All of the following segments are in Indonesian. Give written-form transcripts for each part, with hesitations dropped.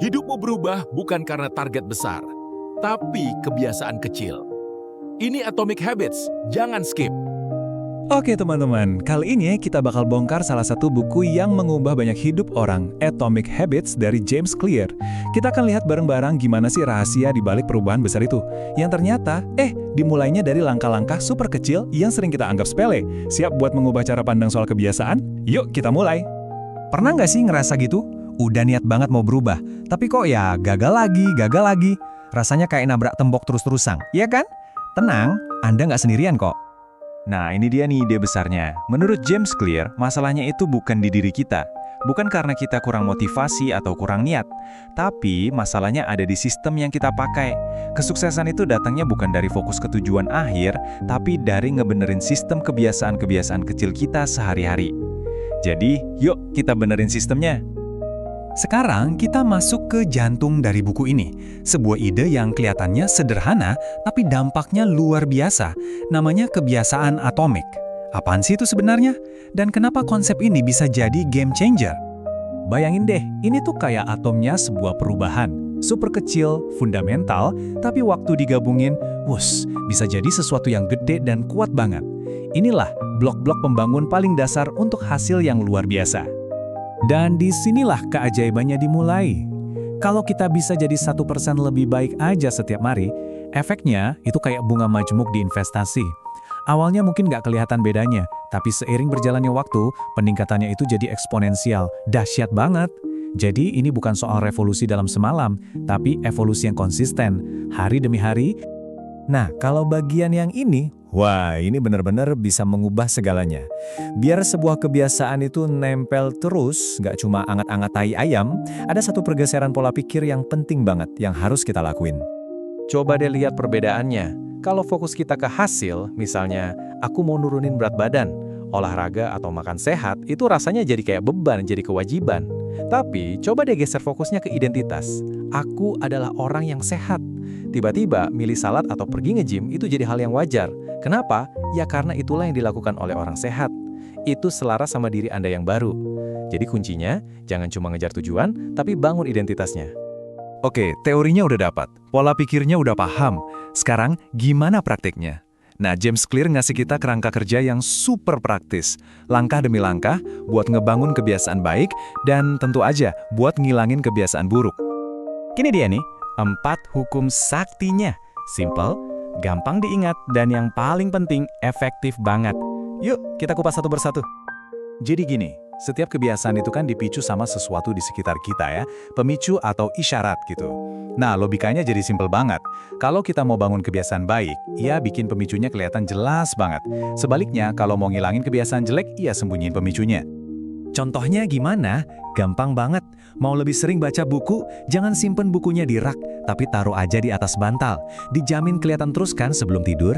Hidupmu berubah bukan karena target besar, tapi kebiasaan kecil. Ini Atomic Habits, jangan skip. Oke teman-teman, kali ini kita bakal bongkar salah satu buku yang mengubah banyak hidup orang, Atomic Habits dari James Clear. Kita akan lihat bareng-bareng gimana sih rahasia di balik perubahan besar itu. Yang ternyata, dimulainya dari langkah-langkah super kecil yang sering kita anggap sepele. Siap buat mengubah cara pandang soal kebiasaan? Yuk kita mulai. Pernah nggak sih ngerasa gitu? Udah niat banget mau berubah, tapi kok ya gagal lagi. Rasanya kayak nabrak tembok terus-terusan, iya kan? Tenang, Anda nggak sendirian kok. Nah, ini dia nih ide besarnya. Menurut James Clear, masalahnya itu bukan di diri kita. Bukan karena kita kurang motivasi atau kurang niat. Tapi, masalahnya ada di sistem yang kita pakai. Kesuksesan itu datangnya bukan dari fokus ke tujuan akhir, tapi dari ngebenerin sistem kebiasaan-kebiasaan kecil kita sehari-hari. Jadi, yuk kita benerin sistemnya. Sekarang kita masuk ke jantung dari buku ini. Sebuah ide yang kelihatannya sederhana, tapi dampaknya luar biasa. Namanya kebiasaan atomik. Apaan sih itu sebenarnya? Dan kenapa konsep ini bisa jadi game changer? Bayangin deh, ini tuh kayak atomnya sebuah perubahan. Super kecil, fundamental, tapi waktu digabungin, bisa jadi sesuatu yang gede dan kuat banget. Inilah blok-blok pembangun paling dasar untuk hasil yang luar biasa. Dan disinilah keajaibannya dimulai. Kalau kita bisa jadi 1% lebih baik aja setiap hari, efeknya itu kayak bunga majemuk di investasi. Awalnya mungkin nggak kelihatan bedanya, tapi seiring berjalannya waktu, peningkatannya itu jadi eksponensial, dahsyat banget. Jadi ini bukan soal revolusi dalam semalam, tapi evolusi yang konsisten, hari demi hari. Nah, kalau bagian yang ini, ini benar-benar bisa mengubah segalanya. Biar sebuah kebiasaan itu nempel terus, nggak cuma angat-angat tai ayam, ada satu pergeseran pola pikir yang penting banget yang harus kita lakuin. Coba deh lihat perbedaannya. Kalau fokus kita ke hasil, misalnya, aku mau nurunin berat badan, olahraga atau makan sehat, itu rasanya jadi kayak beban, jadi kewajiban. Tapi, coba deh geser fokusnya ke identitas. Aku adalah orang yang sehat. Tiba-tiba, milih salad atau pergi nge-gym itu jadi hal yang wajar. Kenapa? Ya karena itulah yang dilakukan oleh orang sehat. Itu selaras sama diri Anda yang baru. Jadi kuncinya, jangan cuma ngejar tujuan, tapi bangun identitasnya. Oke, teorinya udah dapat, pola pikirnya udah paham. Sekarang, gimana praktiknya? Nah, James Clear ngasih kita kerangka kerja yang super praktis. Langkah demi langkah, buat ngebangun kebiasaan baik, dan tentu aja, buat ngilangin kebiasaan buruk. Kini dia nih, 4 hukum saktinya. Simple, gampang diingat, dan yang paling penting, efektif banget. Yuk, kita kupas satu persatu. Jadi gini, setiap kebiasaan itu kan dipicu sama sesuatu di sekitar kita ya, pemicu atau isyarat gitu. Nah, logikanya jadi simpel banget. Kalau kita mau bangun kebiasaan baik, ya bikin pemicunya kelihatan jelas banget. Sebaliknya, kalau mau ngilangin kebiasaan jelek, ya sembunyiin pemicunya. Contohnya gimana? Gampang banget. Mau lebih sering baca buku, jangan simpen bukunya di rak, tapi taruh aja di atas bantal. Dijamin kelihatan terus kan sebelum tidur?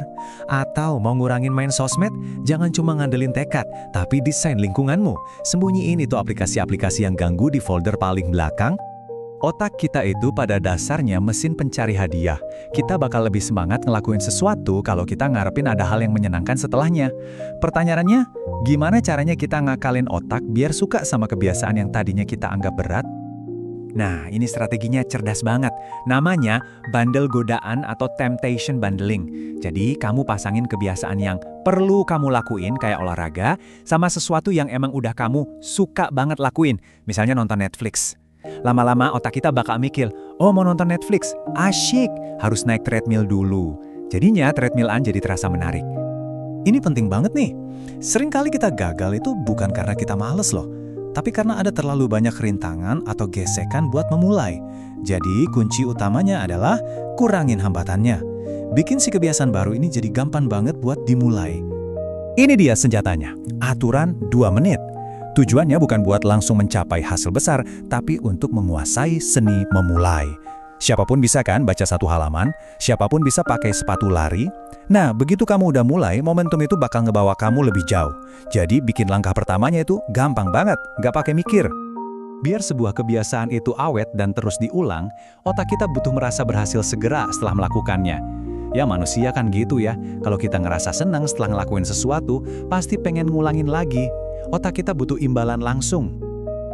Atau mau ngurangin main sosmed, jangan cuma ngandelin tekad, tapi desain lingkunganmu. Sembunyiin itu aplikasi-aplikasi yang ganggu di folder paling belakang. Otak kita itu pada dasarnya mesin pencari hadiah. Kita bakal lebih semangat ngelakuin sesuatu kalau kita ngarepin ada hal yang menyenangkan setelahnya. Pertanyaannya, gimana caranya kita ngakalin otak biar suka sama kebiasaan yang tadinya kita anggap berat? Nah, ini strateginya cerdas banget. Namanya bundle godaan atau temptation bundling. Jadi, kamu pasangin kebiasaan yang perlu kamu lakuin kayak olahraga sama sesuatu yang emang udah kamu suka banget lakuin. Misalnya nonton Netflix. Lama-lama otak kita bakal mikir, mau nonton Netflix, asyik, harus naik treadmill dulu. Jadinya treadmillan jadi terasa menarik. Ini penting banget nih. Sering kali kita gagal itu bukan karena kita males loh, tapi karena ada terlalu banyak rintangan atau gesekan buat memulai. Jadi kunci utamanya adalah kurangin hambatannya. Bikin si kebiasaan baru ini jadi gampang banget buat dimulai. Ini dia senjatanya, aturan 2 menit. Tujuannya bukan buat langsung mencapai hasil besar, tapi untuk menguasai seni memulai. Siapapun bisa kan baca 1 halaman, siapapun bisa pakai sepatu lari. Nah, begitu kamu udah mulai, momentum itu bakal ngebawa kamu lebih jauh. Jadi bikin langkah pertamanya itu gampang banget, nggak pakai mikir. Biar sebuah kebiasaan itu awet dan terus diulang, otak kita butuh merasa berhasil segera setelah melakukannya. Ya manusia kan gitu ya, kalau kita ngerasa senang setelah ngelakuin sesuatu, pasti pengen ngulangin lagi. Otak kita butuh imbalan langsung.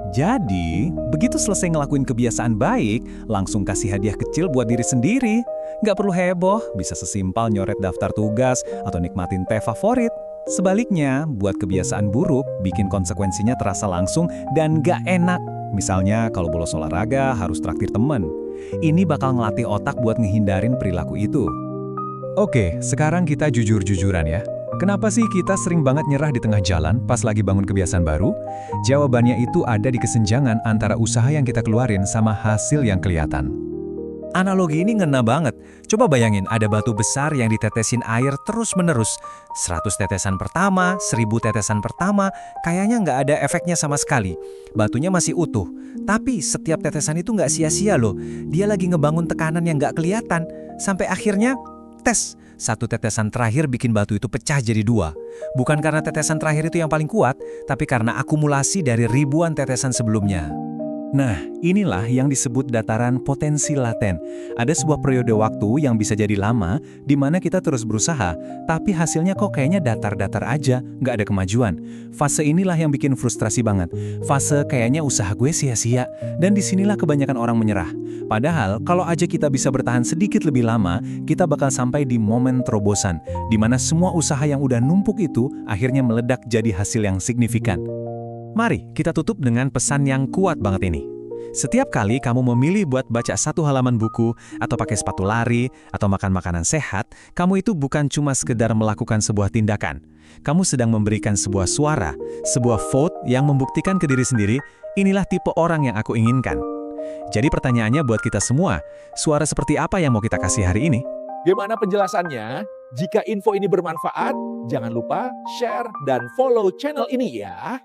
Jadi, begitu selesai ngelakuin kebiasaan baik, langsung kasih hadiah kecil buat diri sendiri. Nggak perlu heboh, bisa sesimpel nyoret daftar tugas atau nikmatin teh favorit. Sebaliknya, buat kebiasaan buruk, bikin konsekuensinya terasa langsung dan nggak enak. Misalnya, kalau bolos olahraga harus traktir temen. Ini bakal ngelatih otak buat ngehindarin perilaku itu. Oke, sekarang kita jujur-jujuran ya. Kenapa sih kita sering banget nyerah di tengah jalan pas lagi bangun kebiasaan baru? Jawabannya itu ada di kesenjangan antara usaha yang kita keluarin sama hasil yang kelihatan. Analogi ini ngena banget. Coba bayangin ada batu besar yang ditetesin air terus-menerus. 100 tetesan pertama, 1000 tetesan pertama, kayaknya nggak ada efeknya sama sekali. Batunya masih utuh. Tapi setiap tetesan itu nggak sia-sia loh. Dia lagi ngebangun tekanan yang nggak kelihatan. Sampai akhirnya, tes. Satu tetesan terakhir bikin batu itu pecah jadi 2. Bukan karena tetesan terakhir itu yang paling kuat, tapi karena akumulasi dari ribuan tetesan sebelumnya. Nah, inilah yang disebut dataran potensi laten. Ada sebuah periode waktu yang bisa jadi lama, di mana kita terus berusaha, tapi hasilnya kok kayaknya datar-datar aja, nggak ada kemajuan. Fase inilah yang bikin frustrasi banget. Fase kayaknya usaha gue sia-sia, dan disinilah kebanyakan orang menyerah. Padahal, kalau aja kita bisa bertahan sedikit lebih lama, kita bakal sampai di momen terobosan, di mana semua usaha yang udah numpuk itu akhirnya meledak jadi hasil yang signifikan. Mari kita tutup dengan pesan yang kuat banget ini. Setiap kali kamu memilih buat baca satu halaman buku, atau pakai sepatu lari, atau makan makanan sehat, kamu itu bukan cuma sekedar melakukan sebuah tindakan. Kamu sedang memberikan sebuah suara, sebuah vote yang membuktikan ke diri sendiri, inilah tipe orang yang aku inginkan. Jadi pertanyaannya buat kita semua, suara seperti apa yang mau kita kasih hari ini? Gimana penjelasannya? Jika info ini bermanfaat, jangan lupa share dan follow channel ini ya.